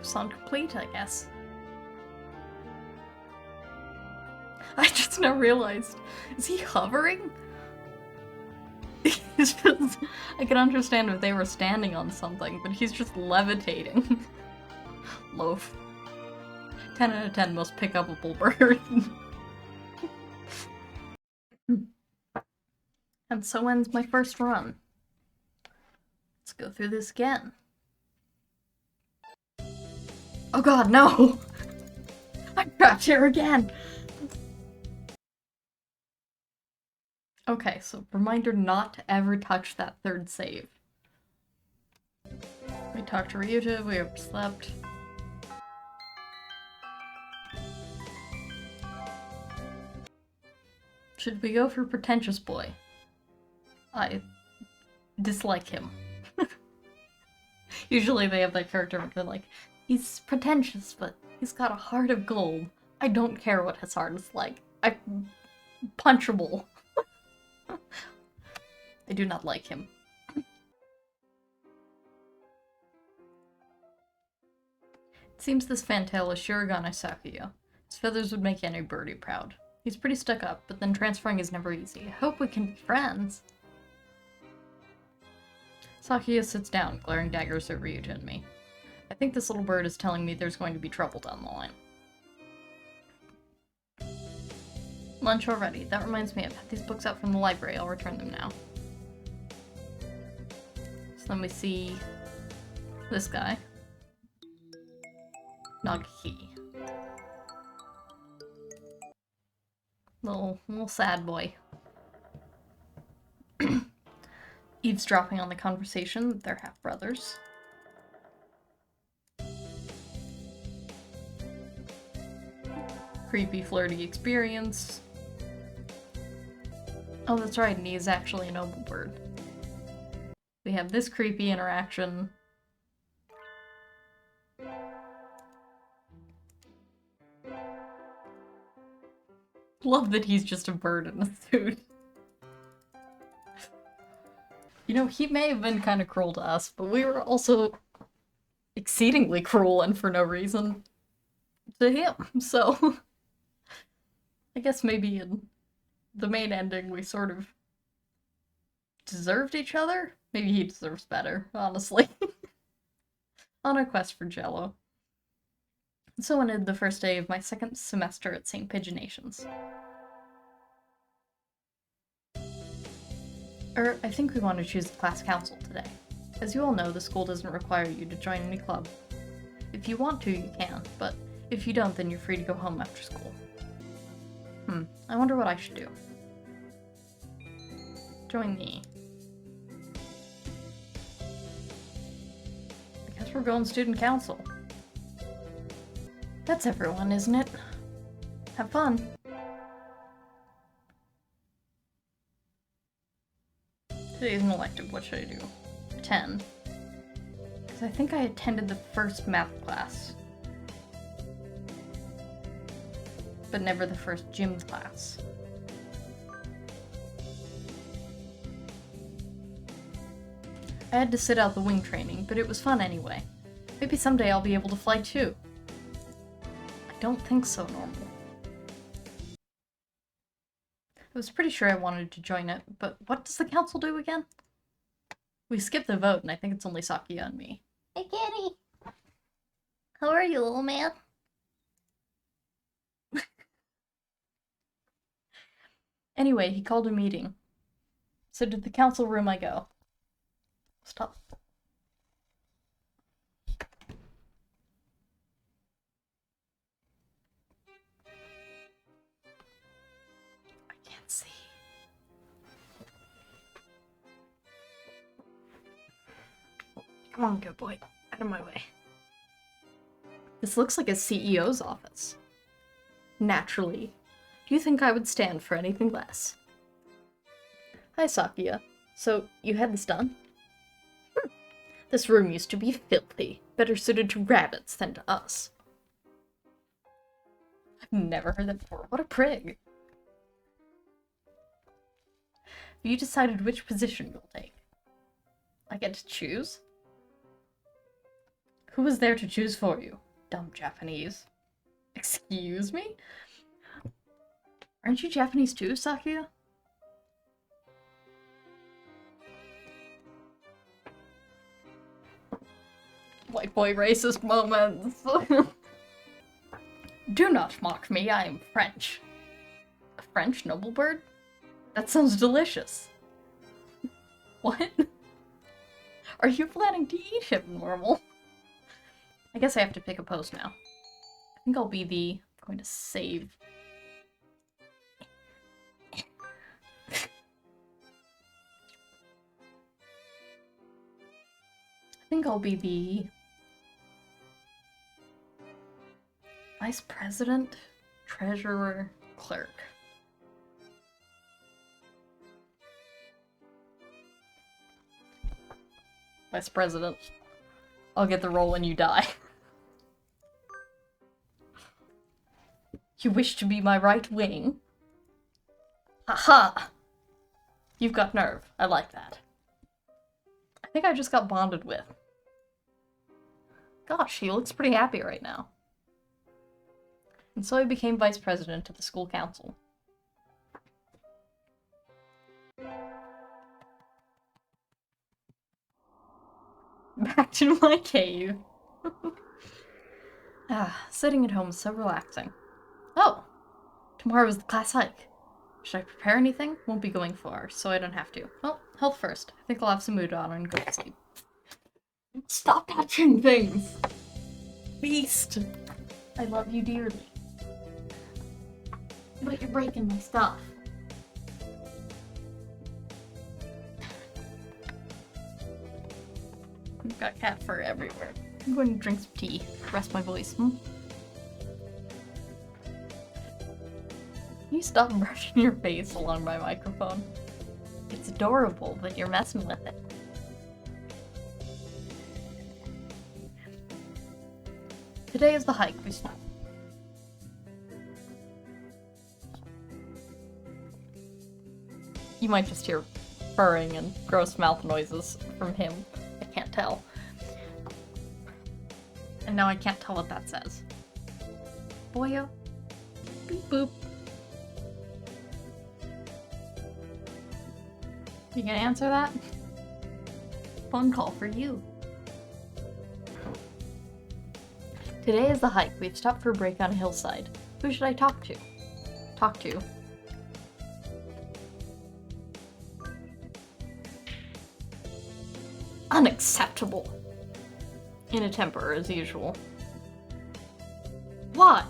Croissant complete, I guess. I just now realized, is he hovering? He's just, I can understand if they were standing on something, but he's just levitating. Loaf. 10 out of 10 most pick-upable bird. And so ends my first run. Let's go through this again. Oh god, no! I'm trapped here again! Okay, so reminder not to ever touch that third save. We talked to Ryuta, we overslept. Should we go for Pretentious Boy? I dislike him. Usually they have that character where they're like, he's pretentious, but he's got a heart of gold. I don't care what his heart is like. I'm punchable. I do not like him. It seems this fantail is Shirogane Sakuya. His feathers would make any birdie proud. He's pretty stuck up, but then transferring is never easy. I hope we can be friends. Sakuya sits down, glaring daggers at Ryuta and me. I think this little bird is telling me there's going to be trouble down the line. Lunch already. That reminds me, I've had these books out from the library. I'll return them now. So let me see this guy. Nagaki. Little sad boy. Eavesdropping on the conversation, they're half-brothers. Creepy, flirty experience. Oh, that's right, and he is actually a noble bird. We have this creepy interaction. Love that he's just a bird in a suit. You know, he may have been kind of cruel to us, but we were also exceedingly cruel and for no reason to him, so I guess maybe in the main ending we sort of deserved each other? Maybe he deserves better, honestly. On a quest for Jello. So ended the first day of my second semester at St. Pigeonations. I think we want to choose the class council today. As you all know, the school doesn't require you to join any club. If you want to, you can, but if you don't, then you're free to go home after school. I wonder what I should do. Join me. I guess we're going student council. That's everyone, isn't it? Have fun. Today's an elective, what should I do? 10. Because I think I attended the first math class. But never the first gym class. I had to sit out the wing training, but it was fun anyway. Maybe someday I'll be able to fly too. I don't think so, Normal. I was pretty sure I wanted to join it, but what does the council do again? We skipped the vote, and I think it's only Sakuya and me. Hey, Kitty! How are you, little man? Anyway, he called a meeting. So to the council room I go. Stop. I can't see. Come on, good boy. Out of my way. This looks like a CEO's office. Naturally. Do you think I would stand for anything less? Hi, Sakuya. So, you had this done? This room used to be filthy, better suited to rabbits than to us. I've never heard that before. What a prig. Have you decided which position you'll take? I get to choose? Who was there to choose for you? Dumb Japanese. Excuse me? Aren't you Japanese too, Sakuya? White boy racist moments. Do not mock me, I am French. A French noble bird? That sounds delicious. What? Are you planning to eat him, normal? I guess I have to pick a pose now. I think I'll be the... I'm going to save. I think I'll be the... Vice President, Treasurer, Clerk. Vice President. I'll get the role when you die. You wish to be my right wing? Haha! You've got nerve. I like that. I think I just got bonded with. Gosh, he looks pretty happy right now. And so I became vice president of the school council. Back to my cave. Sitting at home is so relaxing. Oh! Tomorrow is the class hike. Should I prepare anything? Won't be going far, so I don't have to. Well, health first. I think I'll have some mood on and go to sleep. Stop touching things! Beast! I love you dearly. But you're breaking my stuff. I've got cat fur everywhere. I'm going to drink some tea. Rest my voice, Can you stop brushing your face along my microphone? It's adorable, but you're messing with it. Today is the hike. You might just hear purring and gross mouth noises from him. I can't tell. And now I can't tell what that says. Boyo? Beep boop. You gonna answer that? Phone call for you. Today is the hike. We've stopped for a break on a hillside. Who should I talk to? Unacceptable. In a temper, as usual. Why?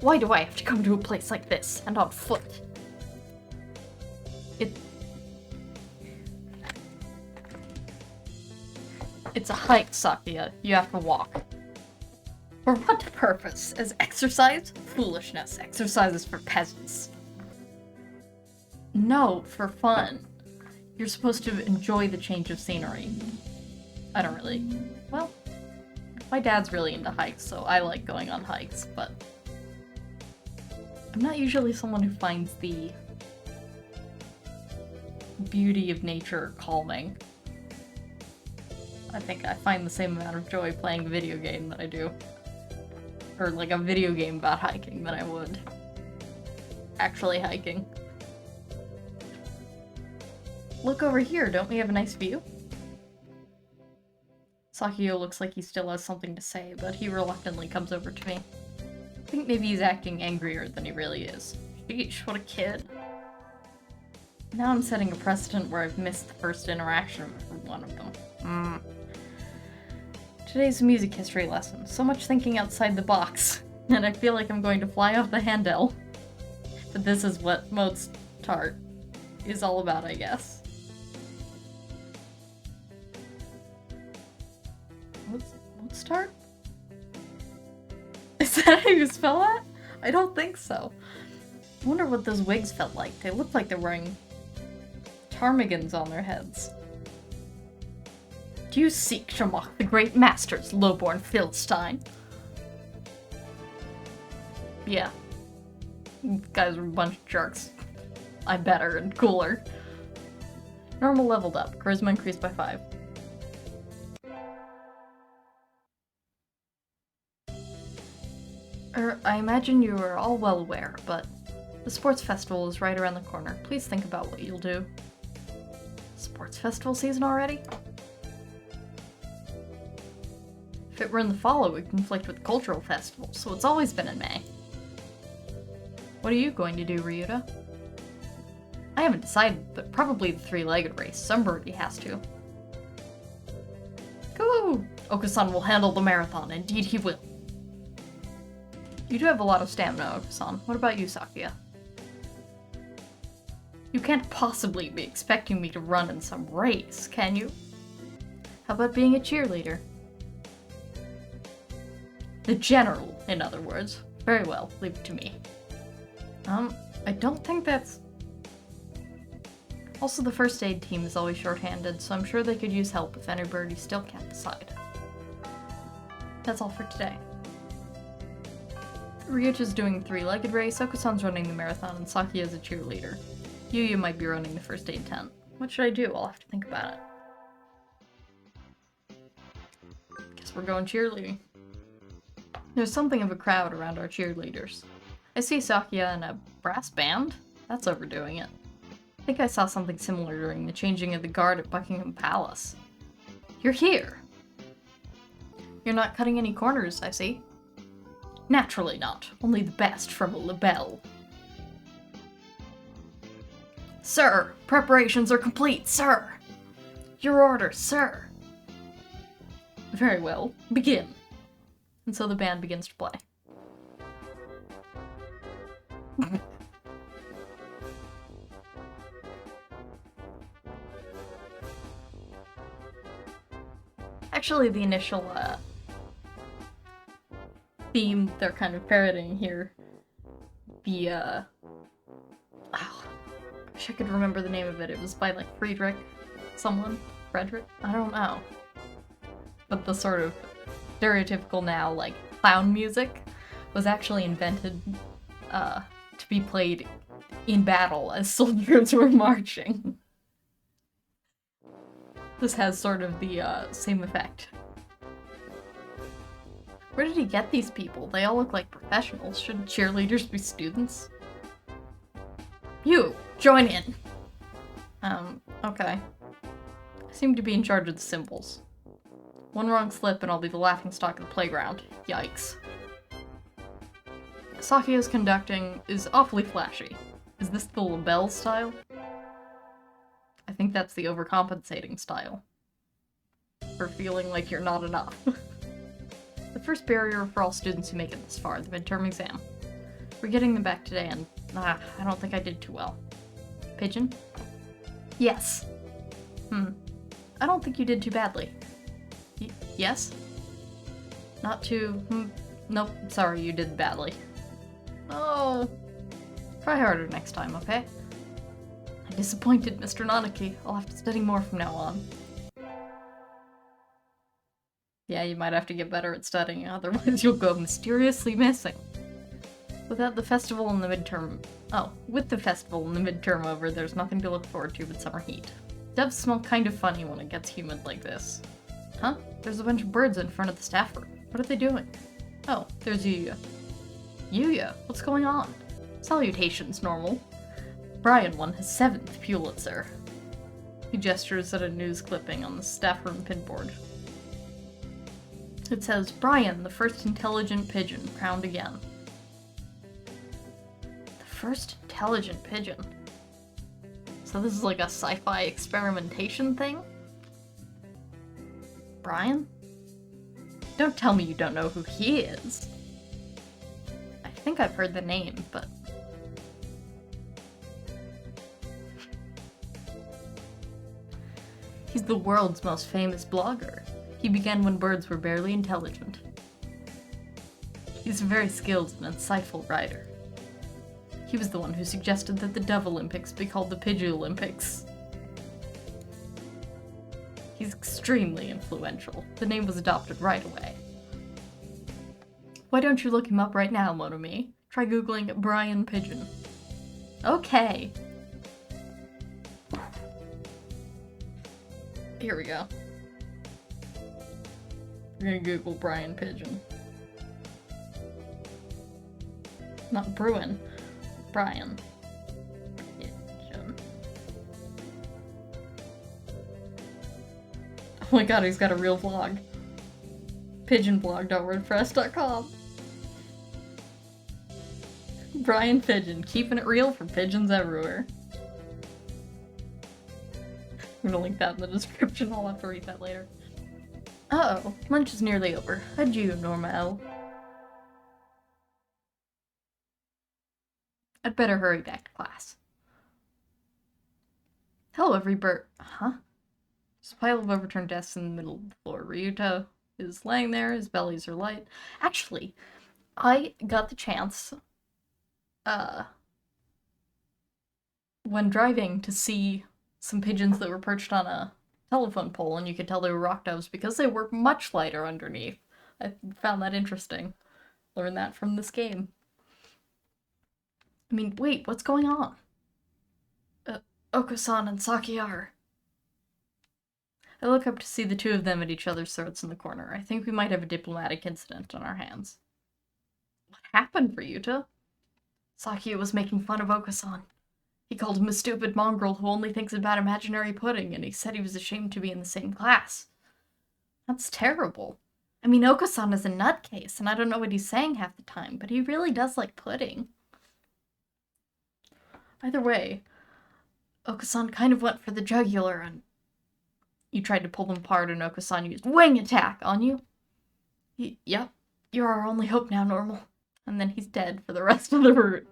Why do I have to come to a place like this, and on foot? It's a hike, Sakuya. You have to walk. For what purpose? As exercise? Foolishness. Exercise is for peasants. No, for fun. You're supposed to enjoy the change of scenery. I don't really... Well, my dad's really into hikes, so I like going on hikes, but... I'm not usually someone who finds the beauty of nature calming. I think I find the same amount of joy playing a video game that I do. Or like a video game about hiking than I would actually hiking. Look over here, don't we have a nice view? Sakuya looks like he still has something to say, but he reluctantly comes over to me. I think maybe he's acting angrier than he really is. Sheesh, what a kid. Now I'm setting a precedent where I've missed the first interaction with one of them. Today's a music history lesson. So much thinking outside the box, and I feel like I'm going to fly off the handle. But this is what Mozart is all about, I guess. Mozart? Is that how you spell that? I don't think so. I wonder what those wigs felt like. They looked like they're wearing ptarmigans on their heads. Do you seek to mock the great masters, lowborn Philistine? Yeah. You guys are a bunch of jerks. I'm better and cooler. Normal leveled up. Charisma increased by 5. I imagine you are all well aware, but the sports festival is right around the corner. Please think about what you'll do. Sports festival season already? If it were in the fall, it would conflict with the cultural festival, so it's always been in May. What are you going to do, Ryuta? I haven't decided, but probably the three-legged race. Somebody has to. Go! Oka-san will handle the marathon. Indeed he will. You do have a lot of stamina, Oka-san. What about you, Sakuya? You can't possibly be expecting me to run in some race, can you? How about being a cheerleader? The general, in other words. Very well, leave it to me. I don't think that's... Also, the first aid team is always short-handed, so I'm sure they could use help if anybody still can't decide. That's all for today. Ryucha's doing the three-legged race, Oka-san's running the marathon, and Sakuya's a cheerleader. Yuya might be running the first aid tent. What should I do? I'll have to think about it. Guess we're going cheerleading. There's something of a crowd around our cheerleaders. I see Sakuya in a brass band? That's overdoing it. I think I saw something similar during the changing of the guard at Buckingham Palace. You're here! You're not cutting any corners, I see. Naturally not. Only the best from a labelle. Sir! Preparations are complete, sir! Your orders, sir! Very well. Begin. And so the band begins to play. Actually, the initial theme they're kind of parroting here, the oh, I wish I could remember the name of it. It was by like Frederick Frederick? I don't know. But the sort of stereotypical now, like, clown music was actually invented to be played in battle as soldiers were marching. This has sort of the same effect. Where did he get these people? They all look like professionals. Shouldn't cheerleaders be students? You! Join in! Okay. I seem to be in charge of the symbols. One wrong slip and I'll be the laughingstock of the playground. Yikes. Sakuya's conducting is awfully flashy. Is this the labelle style? I think that's the overcompensating style. For feeling like you're not enough. The first barrier for all students who make it this far, the midterm exam. We're getting them back today and, I don't think I did too well. Pigeon? Yes. I don't think you did too badly. Yes? Not too... Nope, sorry, you did badly. Oh. Try harder next time, okay? I'm disappointed, Mr. Nanaki. I'll have to study more from now on. Yeah, you might have to get better at studying, otherwise you'll go mysteriously missing. Without the festival and the midterm... Oh, with the festival and the midterm over, there's nothing to look forward to but summer heat. Doves smell kind of funny when it gets humid like this. Huh? There's a bunch of birds in front of the staff room. What are they doing? Oh, there's Yuya. Yuya, what's going on? Salutations, normal. Brian won his 7th Pulitzer. He gestures at a news clipping on the staff room pinboard. It says, Brian, the first intelligent pigeon, crowned again. The first intelligent pigeon? So this is like a sci-fi experimentation thing? Brian? Don't tell me you don't know who he is. I think I've heard the name, but... He's the world's most famous blogger. He began when birds were barely intelligent. He's a very skilled and insightful writer. He was the one who suggested that the Dove Olympics be called the Pigeon Olympics. He's extremely influential. The name was adopted right away. Why don't you look him up right now, mon ami? Try googling Brian Pigeon. Okay. Here we go. We're gonna Google Brian Pigeon. Not Bruin. Brian. Pigeon. Oh my god, he's got a real vlog. Pigeonblog.wordpress.com. Brian Pigeon, keeping it real for pigeons everywhere. I'm gonna link that in the description, I'll have to read that later. Uh-oh, lunch is nearly over. Adieu, Normal. I'd better hurry back to class. Hello, everybody. Huh? There's a pile of overturned desks in the middle of the floor. Ryuta is laying there, his bellies are light. Actually, I got the chance, when driving to see some pigeons that were perched on a telephone pole, and you could tell they were rock doves because they were much lighter underneath. I found that interesting. Learned that from this game. I mean, wait, what's going on? Oko-san and Saki are. I look up to see the two of them at each other's throats in the corner. I think we might have a diplomatic incident on our hands. What happened, Ryuta? Saki was making fun of Oko-san. He called him a stupid mongrel who only thinks about imaginary pudding, and he said he was ashamed to be in the same class. That's terrible. I mean, Oko-san is a nutcase, and I don't know what he's saying half the time, but he really does like pudding. Either way, Oko-san kind of went for the jugular, and you tried to pull them apart, and Oko-san used wing attack on you. Yep, you're our only hope now, Normal. And then he's dead for the rest of the route.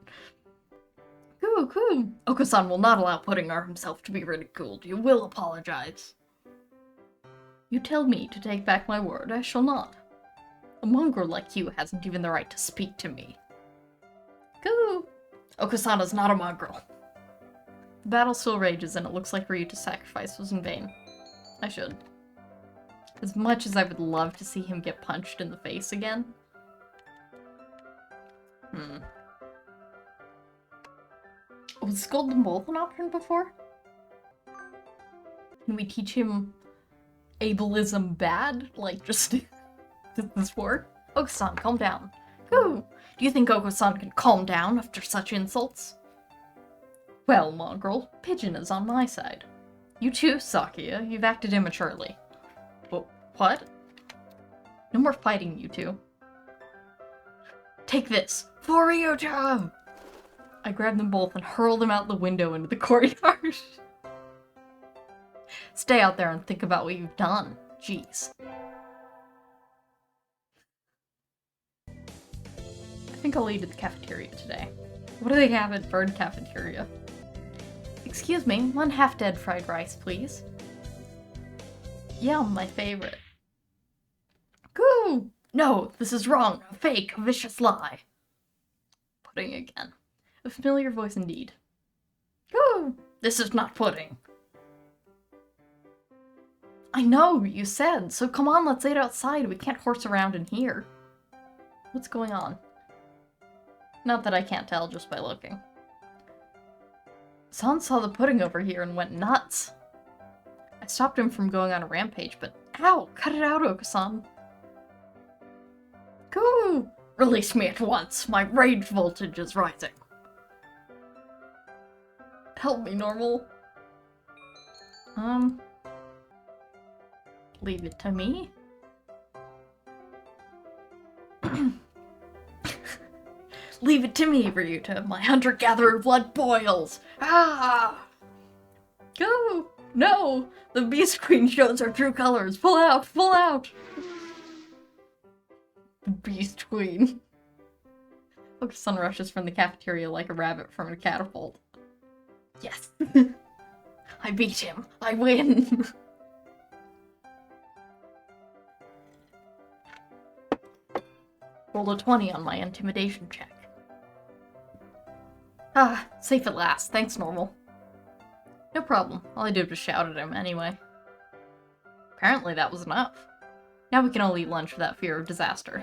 Coo. Oko-san will not allow Puddingar himself to be ridiculed. You will apologize. You tell me to take back my word. I shall not. A mongrel like you hasn't even the right to speak to me. Coo. Oko-san is not a mongrel. The battle still rages, and it looks like Ryuta's sacrifice was in vain. I should. As much as I would love to see him get punched in the face again. Was scold them both an option before? Can we teach him ableism bad? Like, just... does this work? Oko-san, calm down. Who? Do you think Oko-san can calm down after such insults? Well, mongrel, Pigeon is on my side. You too, Sakia. You've acted immaturely. What? No more fighting, you two. Take this! For Ryuta! I grabbed them both and hurled them out the window into the courtyard. Stay out there and think about what you've done. Jeez. I think I'll eat at the cafeteria today. What do they have at Bird Cafeteria? Excuse me, 1 half-dead fried rice, please. Yum, my favorite. Goo! No, this is wrong. A fake, a vicious lie. Pudding again. A familiar voice indeed. Goo! This is not pudding. I know, you said, so come on, let's eat outside. We can't horse around in here. What's going on? Not that I can't tell just by looking. San saw the pudding over here and went nuts. I stopped him from going on a rampage, but ow! Cut it out, Oko-san. Goo! Release me at once. My rage voltage is rising. Help me, Normal. Leave it to me. Leave it to me, Ryuta. My hunter-gatherer blood boils. Ah! Go! No! The Beast Queen shows her true colors. Pull out! Pull out! Beast Queen. Oko-san rushes from the cafeteria like a rabbit from a catapult. Yes! I beat him! I win! Rolled a 20 on my intimidation check. Ah, safe at last. Thanks, Normal. No problem. All I did was shout at him anyway. Apparently that was enough. Now we can all eat lunch without fear of disaster.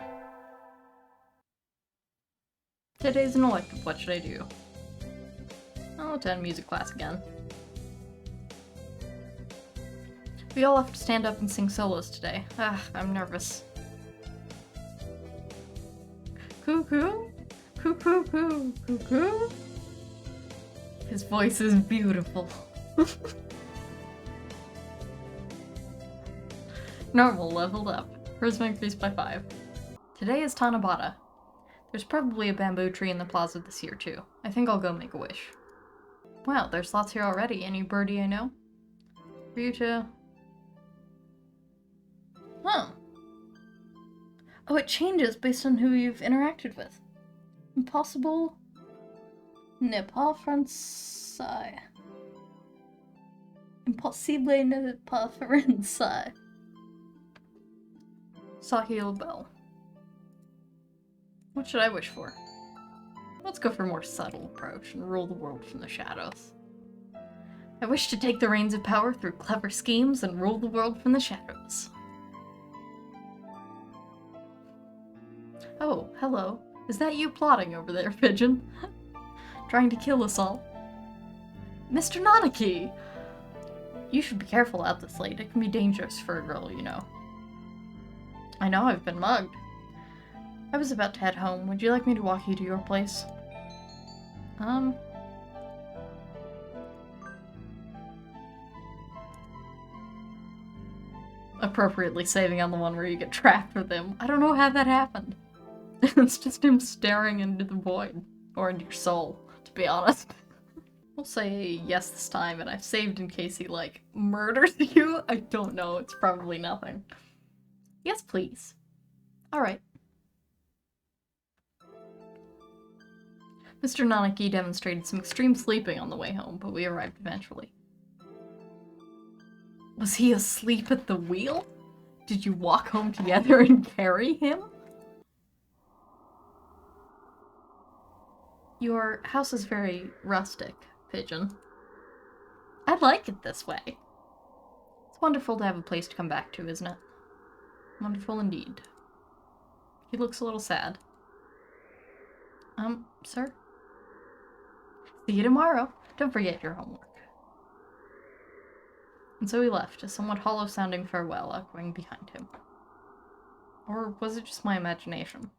Today's an elective. What should I do? I'll attend music class again. We all have to stand up and sing solos today. I'm nervous. Cuckoo? poo poo poo poo. His voice is beautiful. Normal leveled up. Charisma increased by 5. Today is Tanabata. There's probably a bamboo tree in the plaza this year too. I think I'll go make a wish. Wow, there's lots here already. Any birdie I know? For you to... Huh. Oh, it changes based on who you've interacted with. Impossible... Ne pas français. Impossible ne pas français. Sahil Bell. What should I wish for? Let's go for a more subtle approach and rule the world from the shadows. I wish to take the reins of power through clever schemes and rule the world from the shadows. Oh, hello. Is that you plotting over there, Pigeon? Trying to kill us all? Mr. Nanaki! You should be careful out this late. It can be dangerous for a girl, you know. I know I've been mugged. I was about to head home. Would you like me to walk you to your place? Appropriately saving on the one where you get trapped with him. I don't know how that happened. It's just him staring into the void. Or into your soul, to be honest. We'll say yes this time, and I've saved in case he, like, murders you. I don't know. It's probably nothing. Yes, please. Alright. Mr. Nanaki demonstrated some extreme sleeping on the way home, but we arrived eventually. Was he asleep at the wheel? Did you walk home together and carry him? Your house is very rustic, Pigeon. I like it this way. It's wonderful to have a place to come back to, isn't it? Wonderful indeed. He looks a little sad. Sir? See you tomorrow. Don't forget your homework. And so he left, a somewhat hollow-sounding farewell echoing behind him. Or was it just my imagination?